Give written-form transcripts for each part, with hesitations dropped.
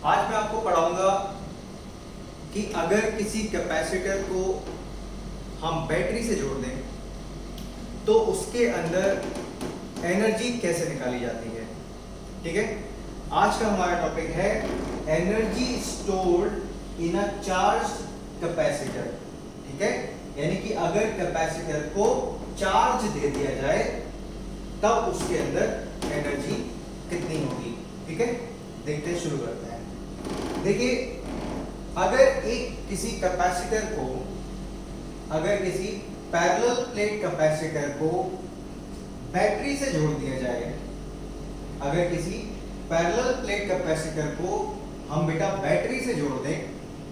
आज मैं आपको पढ़ाऊंगा कि अगर किसी कैपेसिटर को हम बैटरी से जोड़ दें तो उसके अंदर एनर्जी कैसे निकाली जाती है। ठीक है, आज का हमारा टॉपिक है energy stored in a charged capacitor. ठीक है, यानी कि अगर कैपेसिटर को चार्ज दे दिया जाए तब उसके अंदर एनर्जी कितनी होगी। ठीक है, देखते हैं, शुरू करते हैं। देखिए, अगर किसी कैपेसिटर को, अगर किसी पैरेलल प्लेट कैपेसिटर को बैटरी से जोड़ दिया जाए, अगर किसी पैरेलल प्लेट कैपेसिटर को हम बेटा बैटरी से जोड़ दें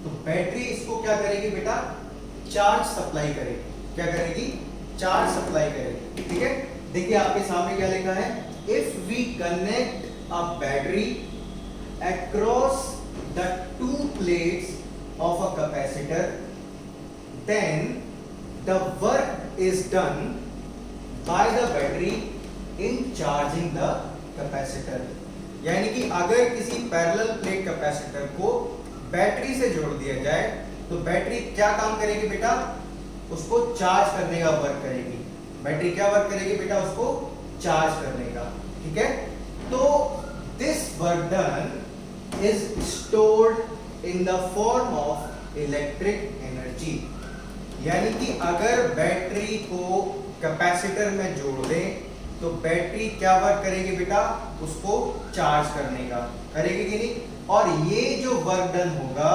तो बैटरी इसको क्या करेगी बेटा, चार्ज सप्लाई करेगी। क्या करेगी? चार्ज सप्लाई करेगी। ठीक है, देखिए आपके सामने क्या लिखा है, if we connect a battery across the two plates of a capacitor, then the work is done by the battery in charging the capacitor। यानी कि अगर किसी पैरेलल प्लेट कैपेसिटर को बैटरी से जोड़ दिया जाए तो बैटरी क्या काम करेगी बेटा, उसको चार्ज करने का वर्क करेगी। बैटरी क्या वर्क करेगी बेटा, उसको चार्ज करने का। ठीक है, तो this work done is stored in the form of electric energy. यानी कि अगर बैटरी को कैपेसिटर में जोड़ दें तो बैटरी क्या वर्क करेगी बेटा, उसको चार्ज करने का करेगी कि नहीं। और ये जो वर्क डन होगा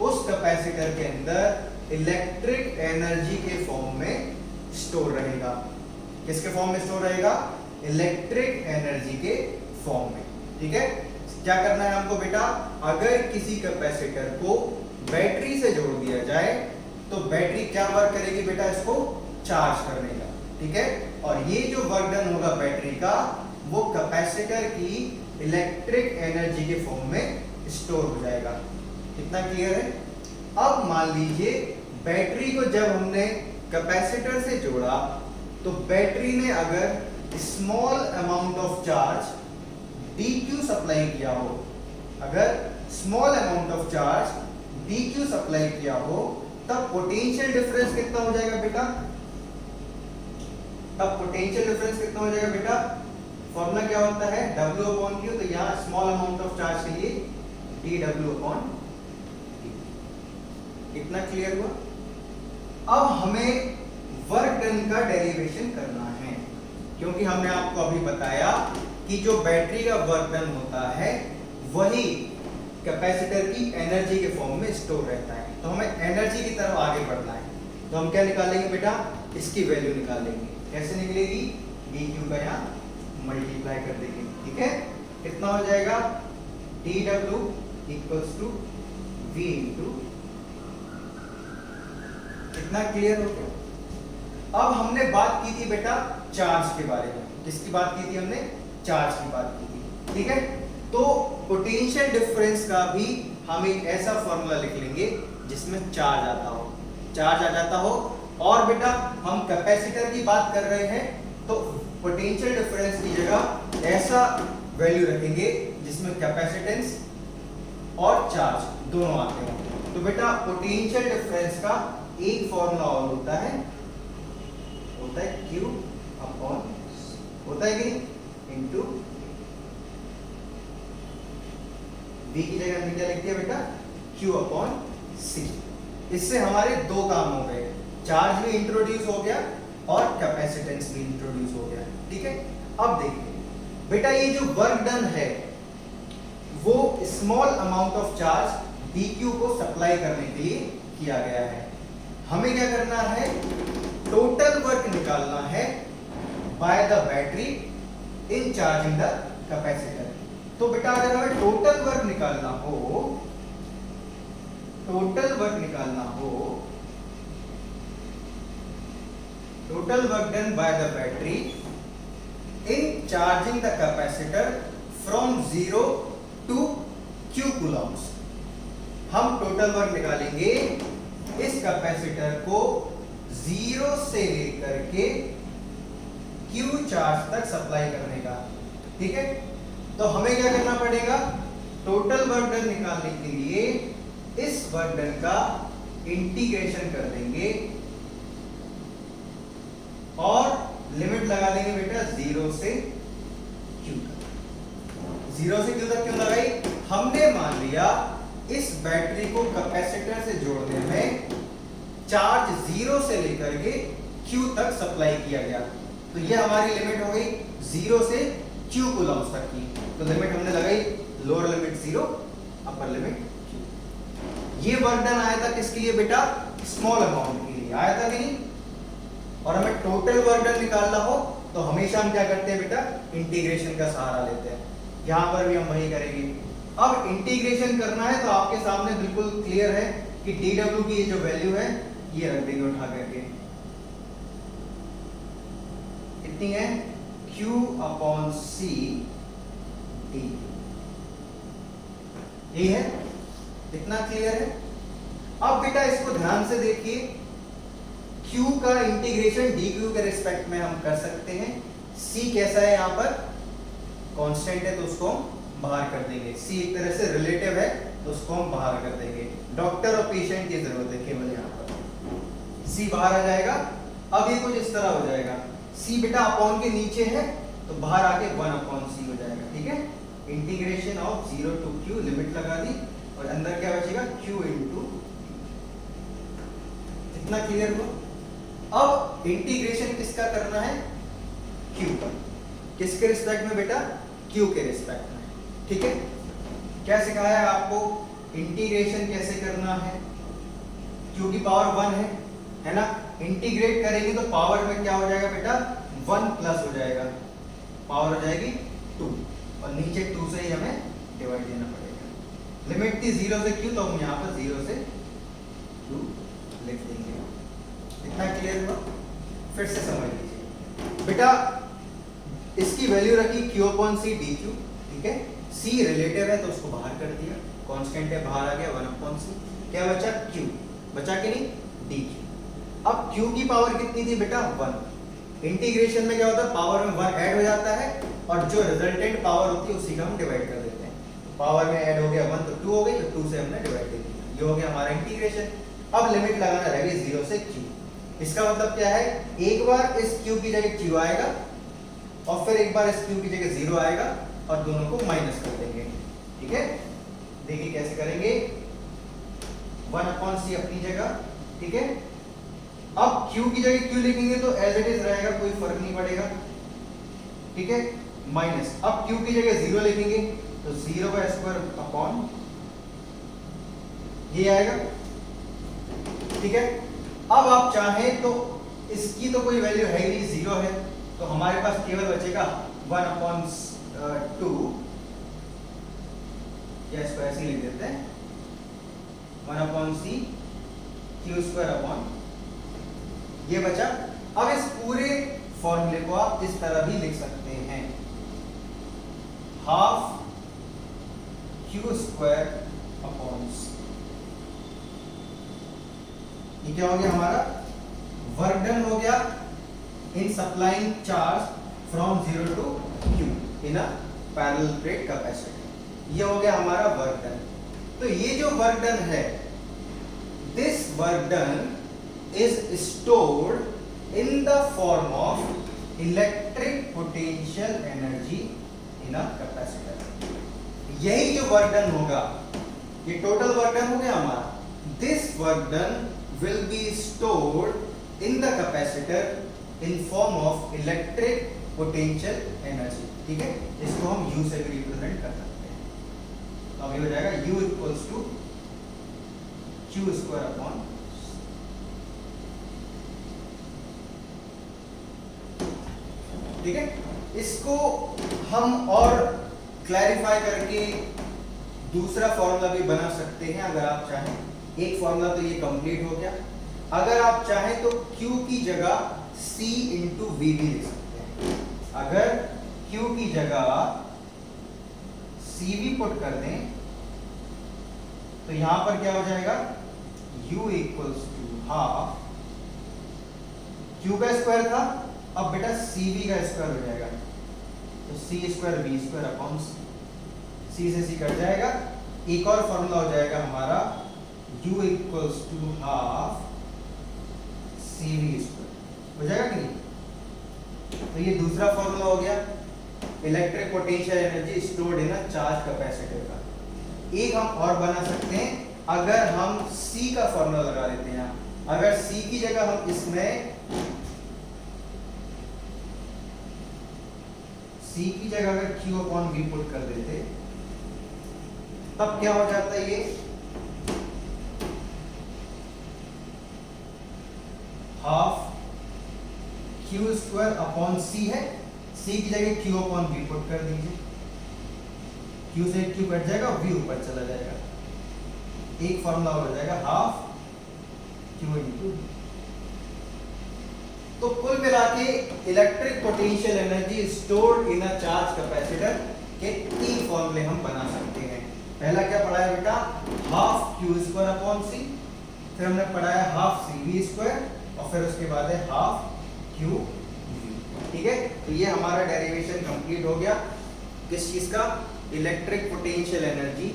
उस कैपेसिटर के अंदर इलेक्ट्रिक एनर्जी के फॉर्म में स्टोर रहेगा। किसके फॉर्म में स्टोर रहेगा? इलेक्ट्रिक एनर्जी के फॉर्म में। ठीक है, क्या करना है हमको बेटा, अगर किसी कैपेसिटर को बैटरी से जोड़ दिया जाए तो बैटरी क्या वर्क करेगी बेटा, इसको चार्ज करने का। ठीक है, और ये जो वर्क डन होगा बैटरी का वो कैपेसिटर की इलेक्ट्रिक एनर्जी के फॉर्म में स्टोर हो जाएगा। कितना क्लियर है? अब मान लीजिए बैटरी को जब हमने कैपेसिटर से जोड़ा तो बैटरी ने अगर small amount of charge dq supply किया हो, अगर small amount of charge dq supply किया हो तब पोटेंशियल डिफरेंस कितना हो जाएगा बेटा, तब पोटेंशियल डिफरेंस कितना हो जाएगा बेटा, फॉर्मूला क्या होता है, W/Q। तो यहां स्मॉल अमाउंट ऑफ चार्ज के लिए dW/dt। इतना क्लियर हुआ? अब हमें वर्क डन का डेरिवेशन करना है, क्योंकि हमने आपको अभी बताया कि जो बैटरी का वर्क डन होता है वही कैपेसिटर की एनर्जी के फॉर्म में स्टोर रहता है। तो हमें एनर्जी की तरफ आगे बढ़ना है, तो हम क्या निकालेंगे बेटा, इसकी वैल्यू निकालेंगे। कैसे निकलेगी? dq का यहाँ मल्टीप्लाई कर देंगे। ठीक है, कितना हो जाएगा, dw equals to v into. कितना क्लियर हो गया? अब हमने बात की थी बेटा चार्ज के बारे में। किसकी बात की थी हमने? चार्ज की बात की थी। ठीक है, तो पोटेंशियल डिफरेंस का भी हम एक ऐसा फॉर्मूला लिख लेंगे जिसमें चार्ज आता हो, चार्ज आ जाता हो। और बेटा हम कैपेसिटर की बात कर रहे हैं तो पोटेंशियल डिफरेंस की जगह ऐसा वैल्यू रखेंगे जिसमें कैपेसिटेंस और चार्ज दोनों आते हैं। तो बेटा पोटेंशियल डिफरेंस का एक फॉर्मूला और होता है Q अपॉन, होता है कि इंटू V की जगह हमने क्या लिख दिया बेटा, Q अपॉन C। इससे हमारे दो काम हो गए, चार्ज भी इंट्रोड्यूस हो गया और कैपेसिटेंस भी इंट्रोड्यूस हो गया। ठीक है, अब देखिए बेटा ये जो वर्क डन है वो small amount of charge dq को सप्लाई करने के लिए किया गया है। हमें क्या करना है, टोटल वर्क निकालना है bye the battery in charging the capacitor. तो बेटा अगर हमें टोटल वर्क निकालना हो, टोटल वर्क निकालना हो, total work done by the battery in charging the capacitor from 0 to q coulombs, हम टोटल वर्क निकालेंगे इस कैपेसिटर को 0 से लेकर के Q चार्ज तक सप्लाई करने का। ठीक है, तो हमें क्या करना पड़ेगा, टोटल वर्क डन निकालने के लिए इस वर्क डन का इंटीग्रेशन कर देंगे और लिमिट लगा देंगे बेटा 0 से q तक। 0 से q तक क्यों लगाई? हमने मान लिया इस बैटरी को कैपेसिटर से जोड़ने में चार्ज 0 से लेकर के q तक सप्लाई किया गया, तो ये हमारी लिमिट हो गई 0 से q कूलम्स तक की। तो लिमिट हमने लगाई lower limit 0, upper limit q। ये वर्क डन आया था किसके लिए बेटा? स्मॉल अमाउंट के लिए आया था कि नहीं? और हमें टोटल वर्क डन निकालना हो तो हमेशा हम क्या करते हैं बेटा? इंटीग्रेशन का सहारा लेते हैं। यहां पर भी हम वही करेंगे। अब इंटीग्रेशन करना है तो आपके सामने बिल्कुल क्लियर है कि dw की ये जो वैल्यू है ये रख देंगे उठा करके। कितनी है? q/c d। यही है, इतना क्लियर है। अब बेटा इसको ध्यान से देखिए, q का इंटीग्रेशन dq के रिस्पेक्ट में हम कर सकते हैं। c कैसा है? यहां पर कांस्टेंट है तो उसको हम बाहर कर देंगे। c एक तरह से रिलेटिव है तो उसको हम बाहर कर देंगे। डॉक्टर और पेशेंट की जरूरत है केवल यहां पर। c बाहर आ जाएगा। अब ये कुछ इस तरह हो जाएगा, c बेटा अपॉन के नीचे है तो बाहर आके 1/c हो जाएगा। ठीक है, integration of 0 to q, limit लगा दी और अंदर क्या बचेगा? q into। इतना क्लियर हुआ? अब इंटीग्रेशन किसका करना है? q का। किसके रिस्पेक्ट में बेटा? q के रिस्पेक्ट में। ठीक है, क्या सिखाया है आपको? इंटीग्रेशन कैसे करना है? q की पावर 1 है ना? इंटीग्रेट करेंगे तो पावर में क्या हो जाएगा बेटा? 1 प्लस हो जाएगा, पावर हो जाएगी 2 और नीचे 2 से ही हमें डिवाइड देना पड़ेगा। लिमिट थी 0 से q तो हम यहां पर 0 से q लिख देंगे। इतना क्लियर हुआ? फिर से समझ लीजिए बेटा, इसकी वैल्यू रखी q/c dq। ठीक है, c रिलेटिव है तो उसको बाहर कर दिया, कांस्टेंट है बाहर आ गया 1/c। क्या बचा? q बचा कि नहीं? dq। अब q की पावर कितनी थी बेटा? 1। इंटीग्रेशन में क्या होता है? पावर में 1 ऐड हो जाता है और जो रिजल्टेंट पावर होती है उसी का हम डिवाइड कर देते हैं। तो पावर में ऐड हो गया 1 तो 2 हो गई, तो 2 से हमने डिवाइड दे दिया। ये हो गया हमारा इंटीग्रेशन। अब लिमिट लगाना रह गई 0 से q। इसका मतलब क्या है? एक बार इस q की जगह q आएगा और फिर एक बार इस q की जगह 0 आएगा और दोनों को माइनस कर देंगे। ठीक है, देखिए कैसे करेंगे। 1/c अपनी जगह। ठीक है, अब q की जगह q लिखेंगे तो एज इट इज रहेगा, कोई फर्क नहीं पड़ेगा। ठीक है, माइनस। अब q की जगह 0 लिखेंगे तो 0/² ये आएगा। ठीक है, अब आप चाहें तो इसकी तो कोई वैल्यू है ही नहीं, 0 है, तो हमारे पास केवल बचेगा 1/2 या इसको ऐसे लिख देते हैं 1/c q² ये बचा। अब इस पूरे फॉर्मूले को आप इस तरह भी लिख सकते हैं, ½ q²/c। ये क्या हो गया? हमारा वर्क डन हो गया in supplying charge from 0 to q in a parallel plate capacitor. ये हो गया हमारा वर्क डन। तो ये जो वर्क डन है, this work done is stored in the form of electric potential energy in a capacitor। यही जो वर्क डन होगा, ये टोटल वर्क डन हो गया हमारा। This work done will be stored in the capacitor in form of electric potential energy। ठीक है, इसको हम U से भी रिप्रेजेंट कर सकते हैं। तो अब ये हो जाएगा U equals to q²/। ठीक है, इसको हम और क्लैरिफाई करके दूसरा फॉर्मूला भी बना सकते हैं अगर आप चाहें। एक फॉर्मूला तो ये कंप्लीट हो गया। अगर आप चाहें तो Q की जगह C इंटू वी भी लिख सकते हैं। अगर Q की जगह CV पुट कर दें तो यहां पर क्या हो जाएगा? U इक्वल्स टू ½ Q का स्क्वायर था, अब बेटा CV का स्क्वायर हो जाएगा, तो C² V² अपॉन C। सी से सी कट जाएगा, एक और फॉर्मूला हो जाएगा हमारा U equals to half CV square, हो जाएगा कि नहीं? तो ये दूसरा फॉर्मूला हो गया electric potential energy stored in a charge capacitor का। एक हम और बना सकते हैं, अगर हम C का फॉर्मूला लगा देते हैं, अगर C की जगह हम इसमें C की जगह अगर Q अपॉन V पुट कर देते तब क्या हो जाता है, ये half Q square upon C है, C की जगह Q अपॉन V पुट कर दीजिए, Q से Q कट जाएगा, V ऊपर चला जाएगा, एक फॉर्मूला हो जाएगा हाफ Q इंटू। तो कुल मिला के electric potential energy stored in a charge capacitor के तीन फॉर्मूले हम बना सकते हैं। पहला क्या पढ़ा है बेटा, half Q square upon C, फिर हमने पढ़ाया हाफ CV स्क्वायर, और फिर उसके बाद है हाफ Q V। ठीक है, तो ये हमारा डेरिवेशन कंप्लीट हो गया किस चीज का, इलेक्ट्रिक पोटेंशियल एनर्जी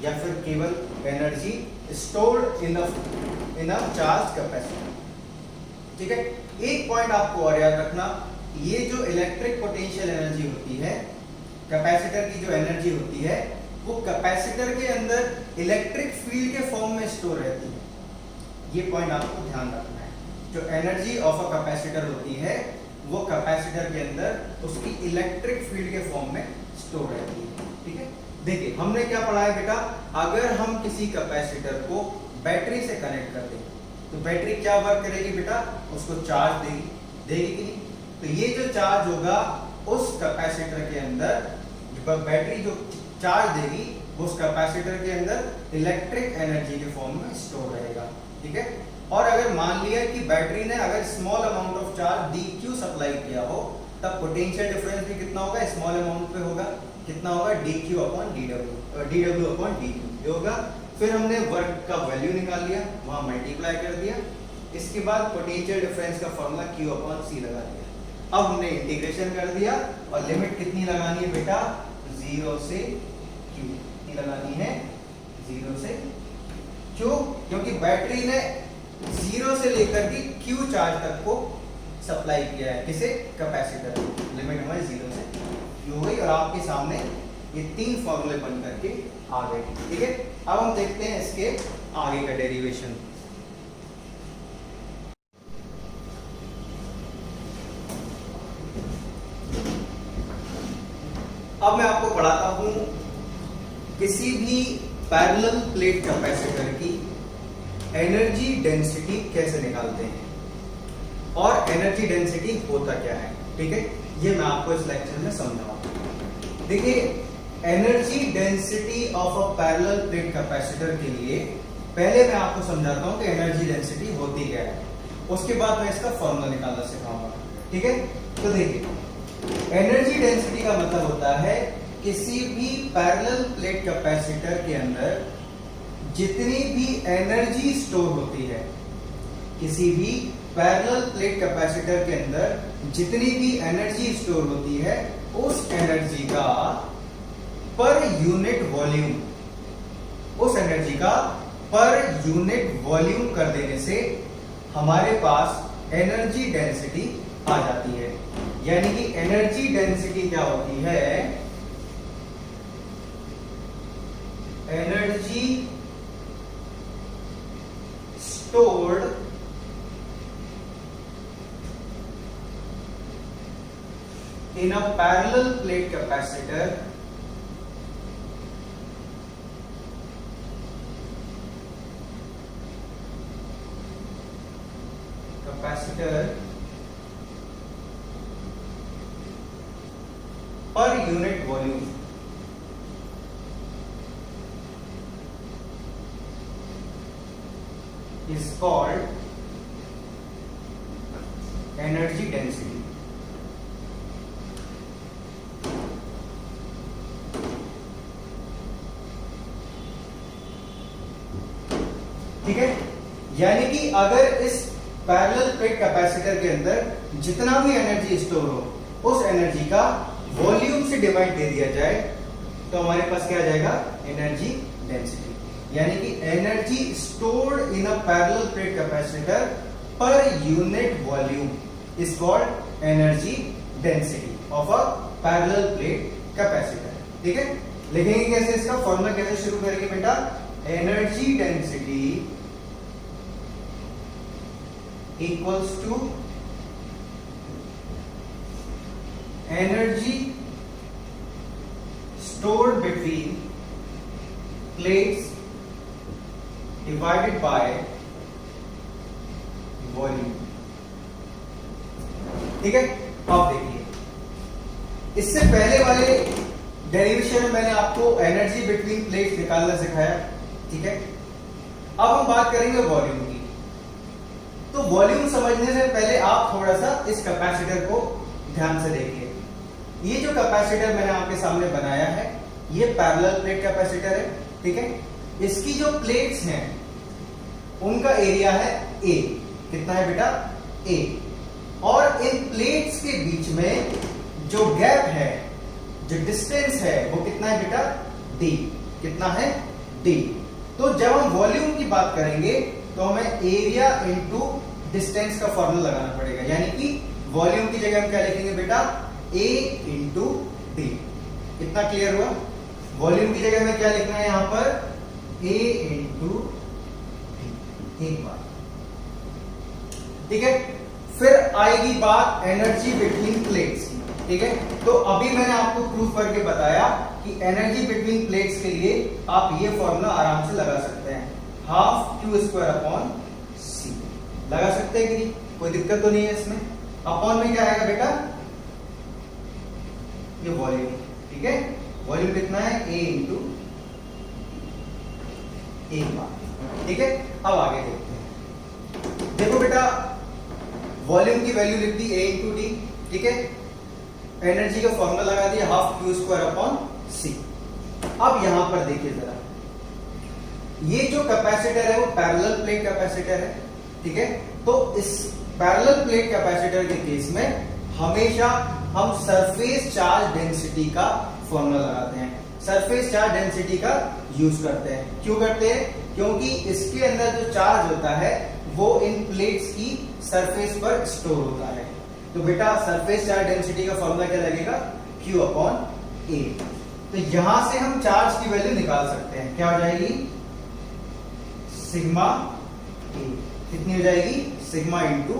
या फिर केवल energy stored in a charge capacitor. ठीक है, एक पॉइंट आपको और याद रखना, ये जो इलेक्ट्रिक पोटेंशियल एनर्जी होती है, कैपेसिटर की जो एनर्जी होती है, वो कैपेसिटर के अंदर इलेक्ट्रिक फील्ड के फॉर्म में स्टोर रहती है। ये पॉइंट आपको ध्यान रखना है, जो एनर्जी ऑफ अ कैपेसिटर होती है वो कैपेसिटर के अंदर उसकी इलेक्ट्रिक फील्ड के फॉर्म में स्टोर रहती है। ठीक है, देखिए हमने क्या पढ़ा है बेटा, अगर हम किसी कैपेसिटर को बैटरी से कनेक्ट कर दें तो बैटरी क्या वर्क करेगी बेटा, उसको चार्ज देगी, देगी कि नहीं? तो ये जो चार्ज होगा उस कैपेसिटर के अंदर, बैटरी जो चार्ज देगी वो उस कैपेसिटर के अंदर इलेक्ट्रिक एनर्जी के फॉर्म में स्टोर रहेगा। ठीक है, और अगर मान लिया कि बैटरी ने अगर small amount of charge dq supply किया हो, तब पोटेंशियल डिफरेंस भी कितना होगा, स्मॉल अमाउंट पे होगा, कितना होगा, dq upon dw upon dq होगा। फिर हमने वर्क का वैल्यू निकाल लिया, वहां मल्टीप्लाई कर दिया, इसके बाद पोटेंशियल डिफरेंस का फॉर्मूला q अपॉन c लगा दिया। अब हमने इंटीग्रेशन कर दिया और लिमिट कितनी लगानी है बेटा, 0 से q, कितनी लगानी है, 0 से, क्यों, क्योंकि बैटरी ने 0 से लेकर के q चार्ज तक को सप्लाई किया है, किसे, कैपेसिटर। लिमिट हमारी 0 से q हुई और आपके सामने ये तीन फॉर्मूले बन करके आ गए। ठीक है, अब हम देखते हैं इसके आगे का डेरिवेशन। अब मैं आपको पढ़ाता हूं किसी भी पैरेलल प्लेट कैपेसिटर की एनर्जी डेंसिटी कैसे निकालते हैं और एनर्जी डेंसिटी होता क्या है। ठीक है, ये मैं आपको इस लेक्चर में समझाऊंगा। देखिए, energy density of a parallel plate capacitor के लिए पहले मैं आपको समझाता हूं कि एनर्जी डेंसिटी होती क्या है, उसके बाद मैं इसका फॉर्मूला निकालना सिखाऊंगा। ठीक है, तो देखिए एनर्जी डेंसिटी का मतलब होता है किसी भी पैरेलल प्लेट कैपेसिटर के अंदर जितनी भी एनर्जी स्टोर होती है, किसी भी पैरेलल प्लेट कैपेसिटर के अंदर जितनी भी एनर्जी स्टोर होती है, उस एनर्जी का पर यूनिट वॉल्यूम, उस एनर्जी का पर यूनिट वॉल्यूम कर देने से हमारे पास एनर्जी डेंसिटी आ जाती है। यानी कि एनर्जी डेंसिटी क्या होती है, energy stored in a parallel plate capacitor per unit volume is called energy density। ठीक है, यानी कि अगर इस पैरेलल प्लेट कैपेसिटर के अंदर जितना भी एनर्जी स्टोर हो, उस एनर्जी का वॉल्यूम से डिवाइड दे दिया जाए, तो हमारे पास क्या आ जाएगा, एनर्जी डेंसिटी। यानी कि energy stored in a parallel plate capacitor per unit volume is called energy density of a parallel plate capacitor. ठीक है, लिखेंगे कैसे, इसका फॉर्मूला कैसे शुरू करेंगे बेटा, energy density equals to energy stored between plates divided by volume। ठीक है, अब देखिए, इससे पहले वाले डेरिवेशन में मैंने आपको एनर्जी बिटवीन प्लेट्स निकालना सिखाया। ठीक है, अब हम बात करेंगे वॉल्यूम की। तो वॉल्यूम समझने से पहले आप थोड़ा सा इस कैपेसिटर को ध्यान से देखिए। ये जो कैपेसिटर मैंने आपके सामने बनाया है, ये पैरेलल प्लेट कैपेसिटर है। ठीक है, इसकी जो प्लेट्स हैं उनका एरिया है ए। कितना है बेटा, ए। और इन प्लेट्स के बीच में जो गैप है, जो डिस्टेंस है, वो कितना है बेटा, डी। कितना है, डी। तो जब हम वॉल्यूम की बात करेंगे तो हमें एरिया इंटू डिस्टेंस का फॉर्मूला लगाना पड़ेगा। यानी कि वॉल्यूम की जगह हम क्या लिखेंगे बेटा, ए इंटू डी। कितना क्लियर हुआ? वॉल्यूम की जगह में क्या लिखना है यहां पर, ए इंटू डी। एक बार, ठीक है। फिर आएगी बात एनर्जी बिटवीन प्लेट्स की। ठीक है, तो अभी मैंने आपको प्रूफ करके बताया कि एनर्जी बिटवीन प्लेट्स के लिए आप ये फॉर्मूला आराम से लगा सकते हैं, हाफ क्यू स्क्वायर अपॉन सी। लगा सकते हैं कि नहीं, कोई दिक्कत तो नहीं है इसमें। अपॉन में क्या आएगा बेटा, ये वॉल्यूम। ठीक है, वॉल्यूम कितना है, ए इंटू एक बार। ठीक है, अब आगे देखते हैं। देखो बेटा, वॉल्यूम की वैल्यू लिख दी ए इंटू डी। ठीक है, एनर्जी का फॉर्मूला लगा दिया, हाफ क्यू स्क्वायर अपॉन सी। अब यहां पर देखिए जरा, ये जो कैपेसिटर है वो पैरेलल प्लेट कैपेसिटर है। ठीक है, तो इस पैरेलल प्लेट कैपेसिटर के केस में हमेशा हम सरफेस चार्ज डेंसिटी का फॉर्मूला लगाते हैं, सरफेस चार्ज डेंसिटी का यूज करते हैं। क्यों करते हैं? क्योंकि इसके अंदर जो चार्ज होता है वो इन प्लेट्स की सरफेस पर स्टोर होता है। तो बेटा सरफेस चार्ज डेंसिटी का फॉर्मूला क्या लगेगा, Q अपॉन ए। तो यहां से हम चार्ज की वैल्यू निकाल सकते हैं, क्या हो जाएगी, सिग्मा ए। कितनी हो जाएगी, सिग्मा इंटू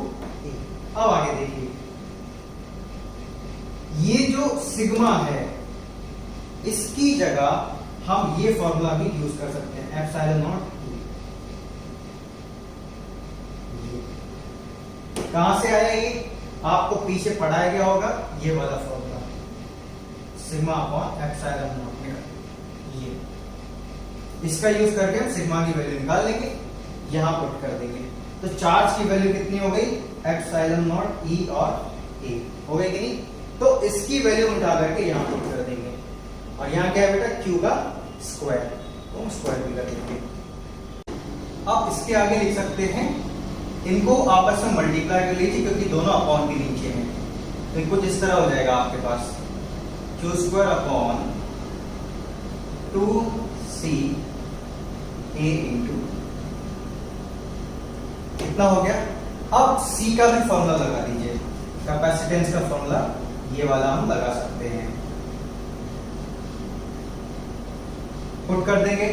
ए। अब आगे देखिए, ये जो सिग्मा है इसकी जगह हम ये फॉर्मूला भी यूज कर सकते हैं, एप्सिलॉन नॉट E। कहां से आया ये, आपको पीछे पढ़ाया गया होगा, ये वाला formula, sigma upon epsilon not. ये इसका यूज करके हम सिग्मा की वैल्यू निकाल लेंगे, यहां पुट कर देंगे। तो चार्ज की वैल्यू कितनी हो गई, एप्सिलॉन नॉट E और ए हो गई कि नहीं। तो इसकी वैल्यू उठा करके यहां पुट कर देंगे, और यहां क्या है बेटा, Q का स्क्वायर, तो हम स्क्वायर भी कर देंगे। अब इसके आगे लिख सकते हैं, इनको आपस में मल्टीप्लाई कर लीजिए क्योंकि दोनों अपॉन के नीचे हैं। तो इनको जिस तरह हो जाएगा आपके पास, Q square upon 2C A into, कितना हो गया। अब C का भी फॉर्मूला लगा दीजिए, कैपेसिटेंस का फॉर्मूला ये वाला हम लगा सकते हैं, पुट कर देंगे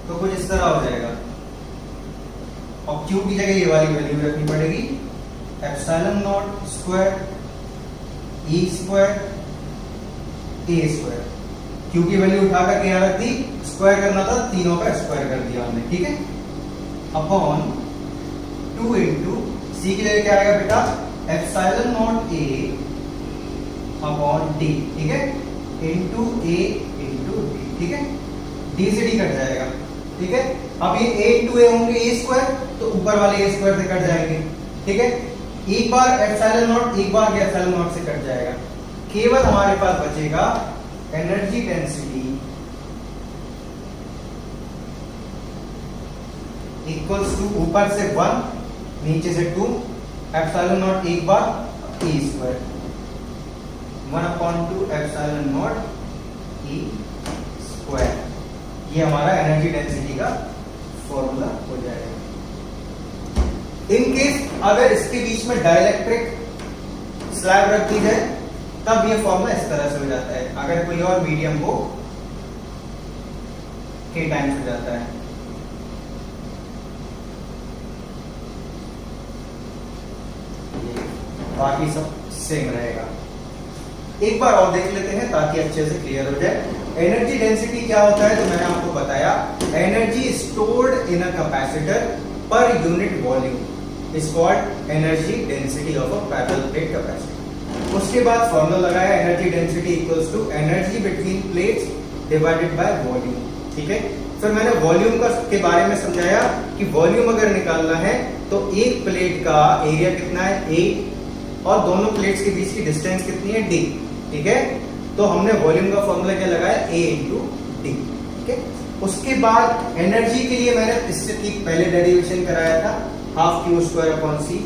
तो कुछ इस तरह हो जाएगा। और Q की जगह ये वाली वैल्यू रखनी पड़ेगी, epsilon not square E square A square. Q की वैल्यू उठा करके यहां रख दी, स्क्वायर करना था, तीनों का स्क्वायर कर दिया हमने। ठीक है, अपॉन 2 इंटू C की जगह क्या आएगा बेटा, epsilon not A upon D। ठीक है, इंटू A इंटू D। ठीक है, D से D कट जाएगा। ठीक है, अब ये A इंटू A होंगे A स्क्वायर, तो ऊपर वाले A स्क्वायर से कट जाएंगे। ठीक है, एक बार एप्सिलॉन नॉट, एक बार एप्सिलॉन नॉट से कट जाएगा। केवल हमारे पास बचेगा एनर्जी डेंसिटी इक्वल्स टू, ऊपर से 1 नीचे से 2, एप्सिलॉन नॉट एक बार A square, 1/2 epsilon not E square, ये हमारा एनर्जी डेंसिटी का फॉर्मूला हो जाएगा। इन केस अगर इसके बीच में डाइलेक्ट्रिक स्लैब रख दी जाए तब ये फॉर्मूला इस तरह से हो जाता है, अगर कोई और मीडियम हो के टाइम्स हो जाता है। बाकी सब सेम रहेगा। एक बार और देख लेते हैं ताकि अच्छे से क्लियर हो जाए। एनर्जी डेंसिटी क्या होता है, तो मैंने आपको बताया energy stored in a capacitor per unit volume is called energy density of a parallel plate capacitor. उसके बाद फॉर्मूला लगाया energy density equals to energy between plates divided by volume. ठीक है, फिर मैंने वॉल्यूम का के बारे में समझाया कि वॉल्यूम अगर निकालना है तो एक प्लेट का एरिया कितना है A और दोनों प्लेट्स के बीच की डिस्टेंस कितनी है D। ठीक है, तो हमने वॉल्यूम का फॉर्मूला क्या लगाया A इंटू डी। ठीक है, उसके बाद एनर्जी के लिए मैंने इससे ठीक पहले डेरिवेशन कराया था हाफ क्यू स्क्वायर अपॉन सी।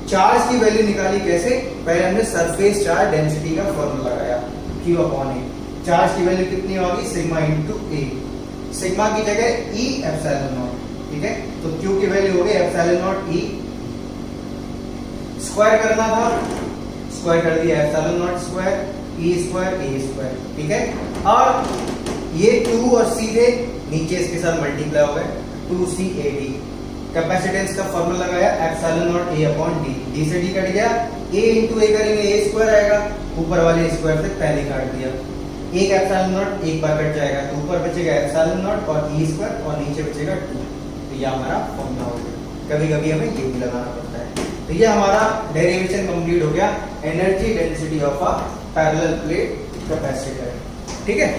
चार्ज की वैल्यू निकाली कैसे, पहले हमने सरफेस चार्ज डेंसिटी का फॉर्मूला लगाया Q अपॉन ए। चार्ज की वैल्यू कितनी होगी, सिग्मा इंटू ए। सिग्मा की जगह E एप्सिलॉन नॉट। ठीक है, तो Q की वैल्यू हो गई एप्सिलॉन नॉट E। स्क्वायर करना था, स्क्वायर कर दिया epsilon not square E square A square. ठीक है, और ये 2 और C थे नीचे इसके साथ मल्टीप्लाई हो गए 2CAD। कैपेसिटेंस का फॉर्मूला लगाया epsilon not A upon D। D से D कट गया, A इंटू A करेंगे A स्क्वायर आएगा, ऊपर वाले स्क्वायर से पहले काट दिया। एक एप्सिलॉन नॉट एक बार कट जाएगा तो ऊपर बचेगा एप्सिलॉन नॉट और E स्क्वायर और नीचे बचेगा 2। तो ये हमारा फॉर्मूला हो गया। कभी कभी हमें ये भी लगाना पड़ता है। तो ये हमारा डेरिवेशन कंप्लीट हो गया energy density of a parallel plate capacitor. ठीक है।